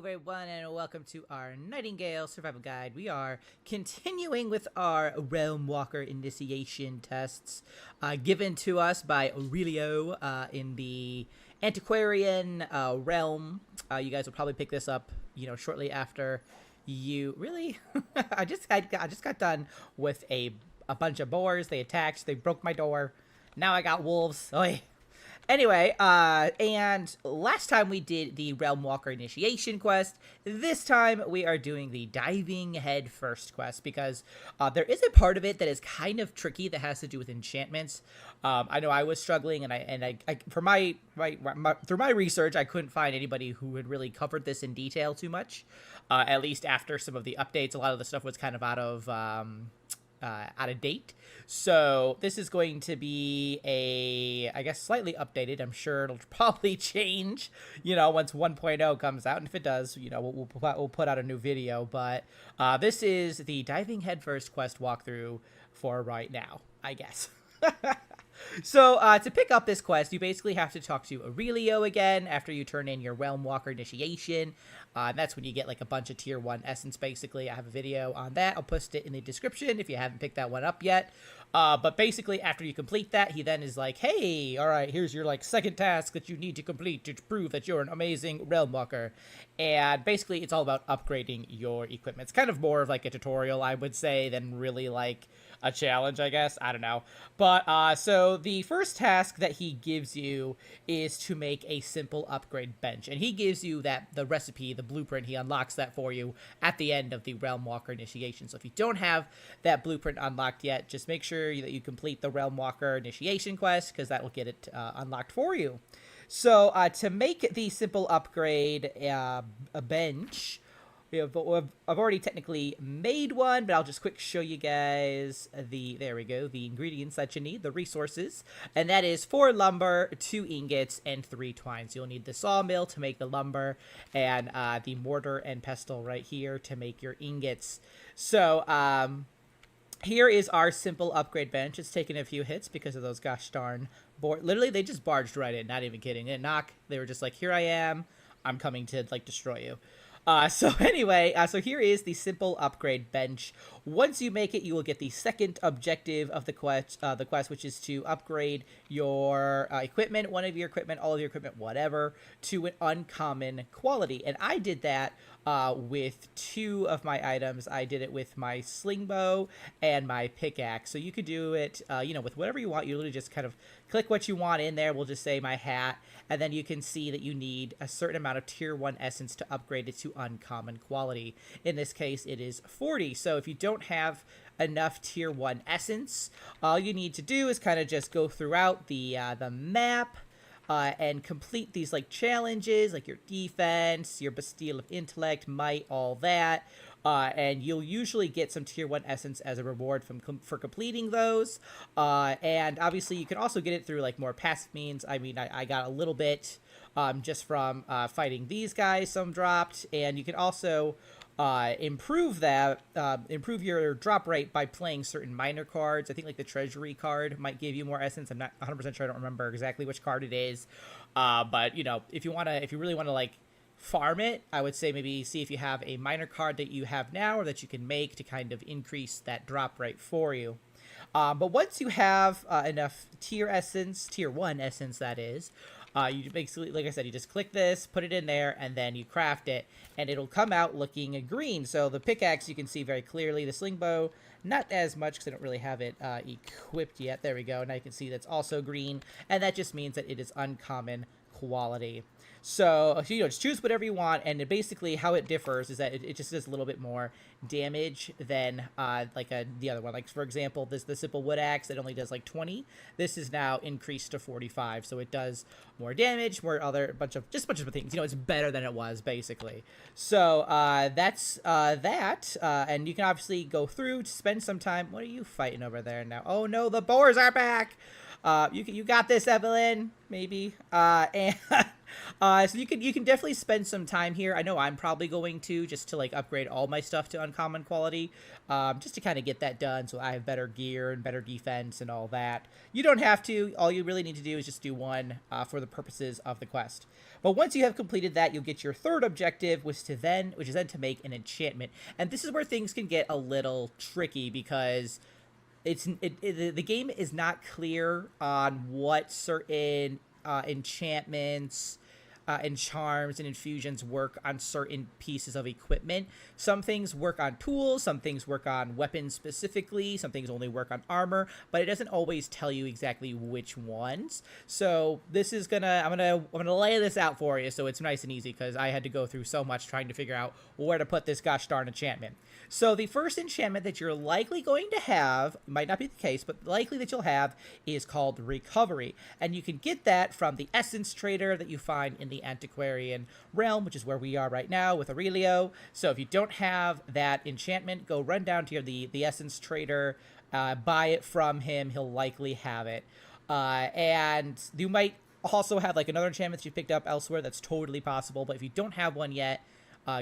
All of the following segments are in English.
everyone, and welcome to our Nightingale Survival Guide. We are continuing with our Realm Walker initiation tests given to us by Aurelio in the Antiquarian realm. You guys will probably pick this up, shortly after you... Really? I just got done with a bunch of boars. They attacked. They broke my door. Now I got wolves. Oy. Anyway, and last time we did the Realm Walker initiation quest. This time we are doing the diving head first quest because there is a part of it that is kind of tricky that has to do with enchantments. I know I was struggling, and I for my through my research, I couldn't find anybody who had really covered this in detail too much. At least after some of the updates, a lot of the stuff was kind of out of date. So this is going to be I guess slightly updated. I'm sure it'll probably change, once 1.0 comes out. And if it does, we'll put out a new video. But this is the diving headfirst quest walkthrough for right now, I guess. So, to pick up this quest, you basically have to talk to Aurelio again after you turn in your Realm Walker initiation. And that's when you get, like, a bunch of Tier 1 Essence, basically. I have a video on that. I'll post it in the description if you haven't picked that one up yet. But basically, after you complete that, he then is like, hey, all right, here's your, second task that you need to complete to prove that you're an amazing Realm Walker. And basically, it's all about upgrading your equipment. It's kind of more of, a tutorial, I would say, than really, a challenge, I guess. I don't know. But, so the first task that he gives you is to make a simple upgrade bench. And he gives you the recipe, the blueprint. He unlocks that for you at the end of the Realm Walker initiation. So if you don't have that blueprint unlocked yet, just make sure that you complete the Realm Walker initiation quest, because that will get it unlocked for you. So, to make the simple upgrade a bench... I've already technically made one, but I'll just quick show you guys there we go, the ingredients that you need, the resources, and that is 4 lumber, 2 ingots, and 3 twine. So you'll need the sawmill to make the lumber, and the mortar and pestle right here to make your ingots. So, here is our simple upgrade bench. It's taken a few hits because of those gosh darn literally, they just barged right in, not even kidding. They didn't knock. They were just like, here I am. I'm coming to, destroy you. So anyway, so here is the simple upgrade bench. Once you make it, you will get the second objective of the quest, which is to upgrade your equipment, one of your equipment, all of your equipment, whatever, to an uncommon quality. And I did that with 2 of my items. I did it with my sling bow and my pickaxe. So you could do it, with whatever you want. You literally just kind of click what you want in there. We'll just say my hat. And then you can see that you need a certain amount of Tier 1 Essence to upgrade it to uncommon quality. In this case, it is 40. So if you don't have enough Tier 1 Essence, all you need to do is kind of just go throughout the map and complete these challenges, like your defense, your Bastille of Intellect, might, all that. And you'll usually get some Tier 1 Essence as a reward for completing those. And obviously you can also get it through more passive means. I mean, I got a little bit just from fighting these guys, some dropped. And you can also improve your drop rate by playing certain minor cards. I think the treasury card might give you more essence. I'm not 100% sure. I don't remember exactly which card it is. But if you really want to farm it, I would say maybe see if you have a minor card that you have now or that you can make to kind of increase that drop rate for you. But once you have enough Tier 1 essence, that is, you basically, like I said, you just click this, put it in there, and then you craft it, and it'll come out looking green. So the pickaxe you can see very clearly. The sling bow, not as much because I don't really have it equipped yet. There we go. Now you can see that's also green, and that just means that it is uncommon quality. So, just choose whatever you want, and basically how it differs is that it just does a little bit more damage than, the other one. For example, the simple wood axe, it only does, 20. This is now increased to 45, so it does more damage, a bunch of things. It's better than it was, basically. So, that's, that, and you can obviously go through to spend some time. What are you fighting over there now? Oh, no, the boars are back! You got this, Evelyn, maybe. And So you can definitely spend some time here. I know I'm probably going to, just to like upgrade all my stuff to uncommon quality, just to kind of get that done so I have better gear and better defense and all that. You don't have to. All you really need to do is just do one for the purposes of the quest. But once you have completed that, you'll get your third objective, which is then to make an enchantment. And this is where things can get a little tricky because the game is not clear on what certain enchantments and charms and infusions work on certain pieces of equipment. Some things work on tools, some things work on weapons specifically, some things only work on armor, but it doesn't always tell you exactly which ones. So this is I'm gonna lay this out for you so it's nice and easy, because I had to go through so much trying to figure out where to put this gosh darn enchantment. So the first enchantment that you're likely going to have, might not be the case, but likely that you'll have, is called Recovery. And you can get that from the Essence Trader that you find in the Antiquarian Realm, which is where we are right now with Aurelio. So if you don't have that enchantment, go run down to the Essence Trader, buy it from him. He'll likely have it. And you might also have like another enchantment that you picked up elsewhere. That's totally possible. But if you don't have one yet,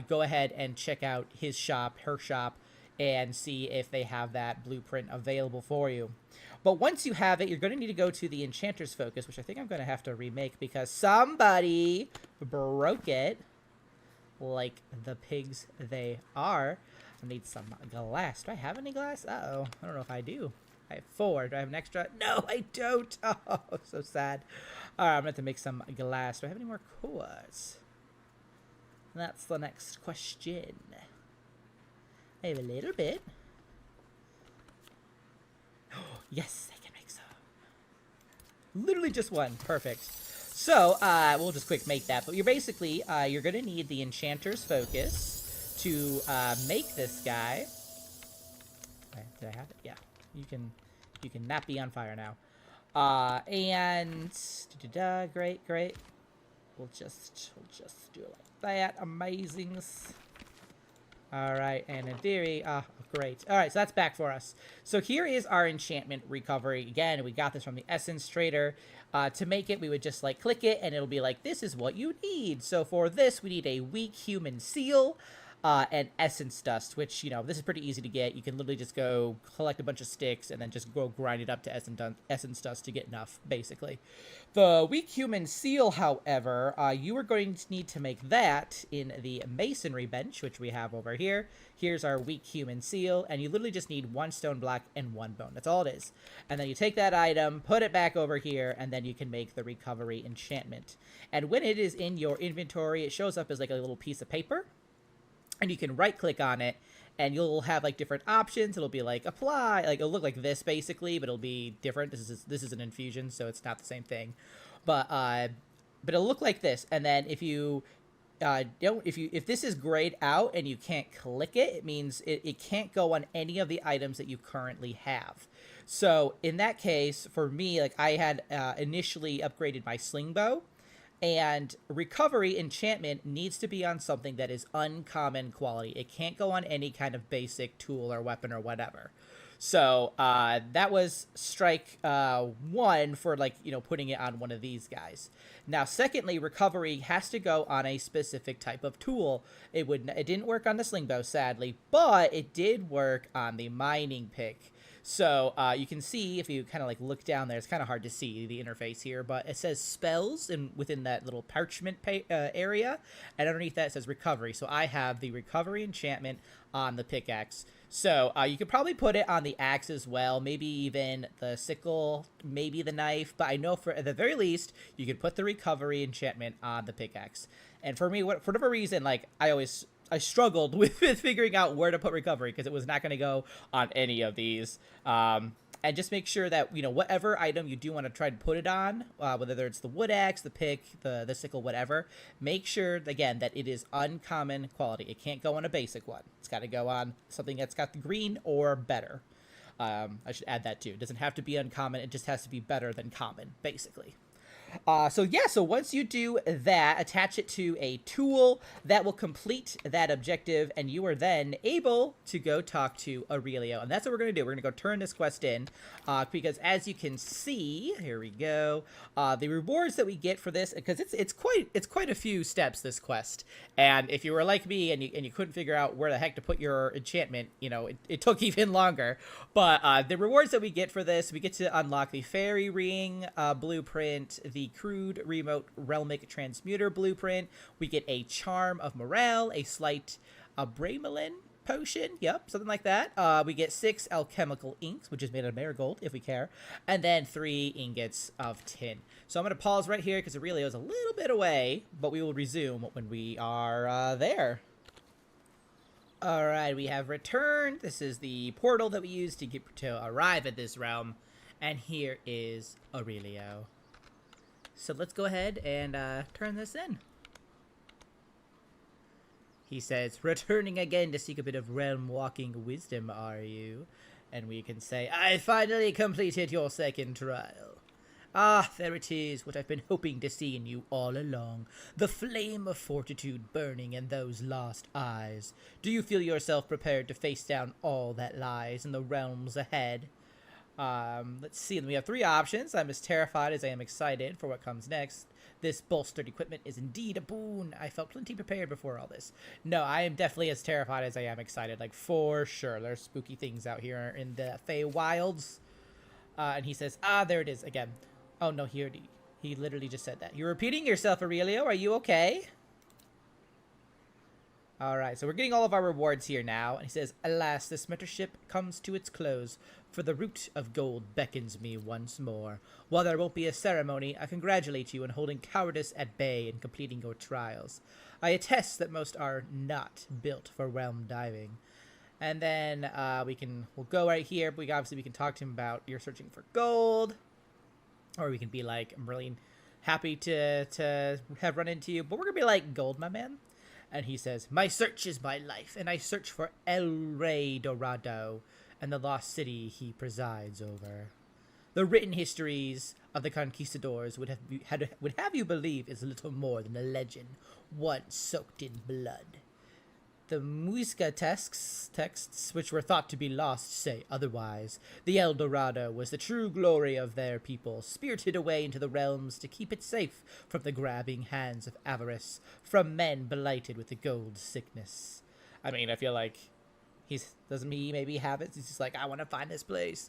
go ahead and check out his shop, her shop, and see if they have that blueprint available for you. But once you have it, you're going to need to go to the Enchanter's Focus, which I think I'm going to have to remake because somebody broke it, like the pigs they are. I need some glass. Do I have any glass? Uh-oh. I don't know if I do. I have 4. Do I have an extra? No, I don't. Oh, so sad. All right, I'm going to have to make some glass. Do I have any more quartz? That's the next question. I have a little bit. Yes, I can make some. Literally just one. Perfect. So, we'll just quick make that. But you're basically, you're going to need the Enchanter's Focus to make this guy. Did I have it? Yeah. You can not be on fire now. And great, great. We'll just do it like that. Amazing. All right, and in theory, great. All right, so that's back for us. So here is our enchantment Recovery. Again, we got this from the Essence Trader. To make it, we would just like click it, and it'll be like, this is what you need. So for this, we need a weak human seal, and essence dust, which, you know, this is pretty easy to get. You can literally just go collect a bunch of sticks and then just go grind it up to essence dust to get enough, basically. The weak human seal, however, you are going to need to make that in the masonry bench, which we have over here. Here's our weak human seal, and you literally just need 1 stone block and 1 bone. That's all it is. And then you take that item, put it back over here, and then you can make the recovery enchantment. And when it is in your inventory, it shows up as like a little piece of paper. And you can right click on it and you'll have like different options. It'll be like apply, like it'll look like this basically, but it'll be different. This is an infusion, so it's not the same thing. But it'll look like this. And then if you if this is grayed out and you can't click it, it means it can't go on any of the items that you currently have. So in that case, for me, like I had initially upgraded my sling bow. And recovery enchantment needs to be on something that is uncommon quality. It can't go on any kind of basic tool or weapon or whatever. So that was strike 1 for, like, you know, putting it on one of these guys. Now, secondly, recovery has to go on a specific type of tool. It didn't work on the sling bow, sadly, but it did work on the mining pick. So you can see, if you kind of like look down there, it's kind of hard to see the interface here, but it says spells within that little parchment area, and underneath that it says recovery. So I have the recovery enchantment on the pickaxe. So you could probably put it on the axe as well, maybe even the sickle, maybe the knife, but I know for at the very least, you could put the recovery enchantment on the pickaxe. And for me, for whatever reason, like I struggled with figuring out where to put recovery because it was not going to go on any of these. And just make sure that, you know, whatever item you do want to try to put it on, whether it's the wood axe, the pick, the sickle, whatever, make sure, again, that it is uncommon quality. It can't go on a basic one. It's got to go on something that's got the green or better. I should add that too. It doesn't have to be uncommon. It just has to be better than common, basically. So once you do that, attach it to a tool that will complete that objective, and you are then able to go talk to Aurelio. And that's what we're going to do. We're going to go turn this quest in, because as you can see, here we go, the rewards that we get for this, because it's quite a few steps, this quest. And if you were like me and you couldn't figure out where the heck to put your enchantment, it took even longer. But the rewards that we get for this, we get to unlock the Fairy Ring blueprint, the Crude Remote Realmic Transmuter blueprint. We get a Charm of Morale, a Slight Bramelin potion, yep, something like that. We get 6 alchemical inks, which is made of marigold, if we care, and then 3 ingots of tin. So I'm going to pause right here because Aurelio is a little bit away, but we will resume when we are there. Alright, we have returned. This is the portal that we used to arrive at this realm, and here is Aurelio. So let's go ahead and turn this in. He says, returning again to seek a bit of realm-walking wisdom, are you? And we can say, I finally completed your second trial. Ah, there it is, what I've been hoping to see in you all along. The flame of fortitude burning in those lost eyes. Do you feel yourself prepared to face down all that lies in the realms ahead? Let's see, we have 3 options. I'm as terrified as I am excited for what comes next. This bolstered equipment is indeed a boon. I felt plenty prepared before all this. No, I am definitely as terrified as I am excited, like, for sure. There's spooky things out here in the Fey Wilds. And he says, there it is again. Oh, no, he literally just said that. You're repeating yourself, Aurelio. Are you okay? Alright, so we're getting all of our rewards here now. And he says, alas, this mentorship comes to its close, for the root of gold beckons me once more. While there won't be a ceremony, I congratulate you on holding cowardice at bay and completing your trials. I attest that most are not built for realm diving. And then we'll go right here. But we can talk to him about you're searching for gold. Or we can be like, I'm really happy to have run into you. But we're going to be like, gold, my man. And he says, my search is my life, and I search for El Rey Dorado and the lost city he presides over. The written histories of the conquistadors would have you believe is little more than a legend, once soaked in blood. The Muisca texts, which were thought to be lost, say otherwise. The El Dorado was the true glory of their people, spirited away into the realms to keep it safe from the grabbing hands of avarice, from men blighted with the gold sickness. I mean, I feel like doesn't he maybe have it? He's just like, I want to find this place.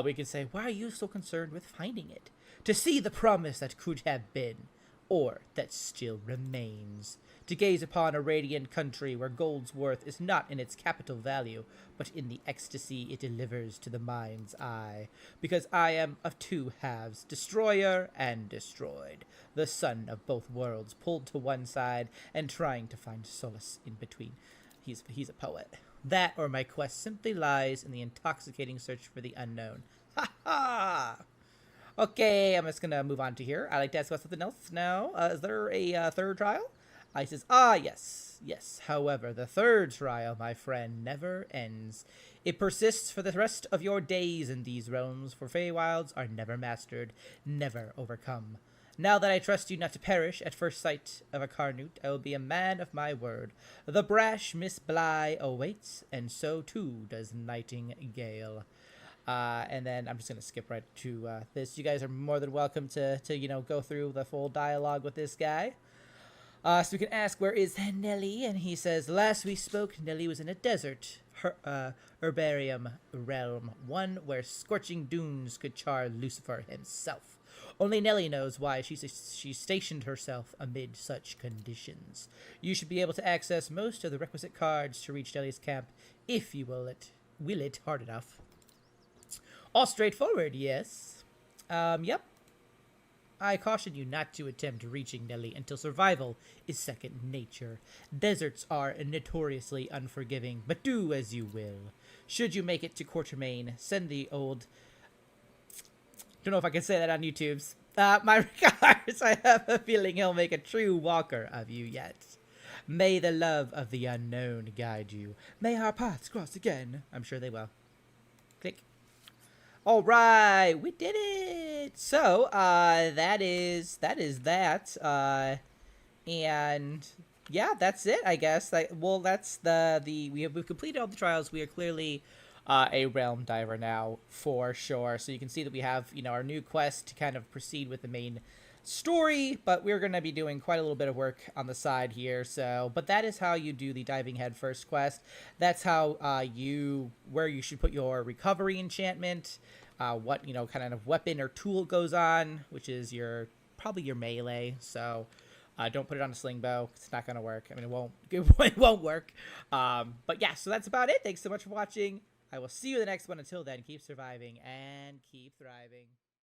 We could say, why are you so concerned with finding it? To see the promise that could have been, or that still remains. To gaze upon a radiant country where gold's worth is not in its capital value, but in the ecstasy it delivers to the mind's eye. Because I am of 2 halves, destroyer and destroyed, the son of both worlds, pulled to one side and trying to find solace in between. He's a poet. That or my quest simply lies in the intoxicating search for the unknown. Ha ha! Okay, I'm just gonna move on to here. I like to ask about something else now. Is there a third trial? I says, yes. However, the third trial, my friend, never ends. It persists for the rest of your days in these realms, for Feywilds are never mastered, never overcome. Now that I trust you not to perish at first sight of a Carnute, I will be a man of my word. The brash Miss Bly awaits, and so too does Nightingale. And then I'm just going to skip right to this. You guys are more than welcome to go through the full dialogue with this guy. So we can ask, where is Nelly? And he says, last we spoke, Nelly was in a desert herbarium realm, one where scorching dunes could char Lucifer himself. Only Nelly knows why she stationed herself amid such conditions. You should be able to access most of the requisite cards to reach Nelly's camp, if you will it hard enough. All straightforward, yes. Yep. I caution you not to attempt reaching Nelly until survival is second nature. Deserts are notoriously unforgiving, but do as you will. Should you make it to Quatermain, send the old... Don't know if I can say that on YouTube's. My regards. I have a feeling he'll make a true walker of you yet. May the love of the unknown guide you. May our paths cross again. I'm sure they will. Click. All right, we did it. So, that is that. And yeah, that's it, I guess. Like, well, that's we've completed all the trials. We are clearly a realm diver now for sure. So you can see that we have, our new quest to kind of proceed with the main story, but we're going to be doing quite a little bit of work on the side here. So, but that is how you do the diving head first quest. That's how where you should put your recovery enchantment, what, kind of weapon or tool goes on, which is probably your melee. So don't put it on a sling bow. It's not going to work. I mean, it won't work. But yeah, so that's about it. Thanks so much for watching. I will see you in the next one. Until then, keep surviving and keep thriving.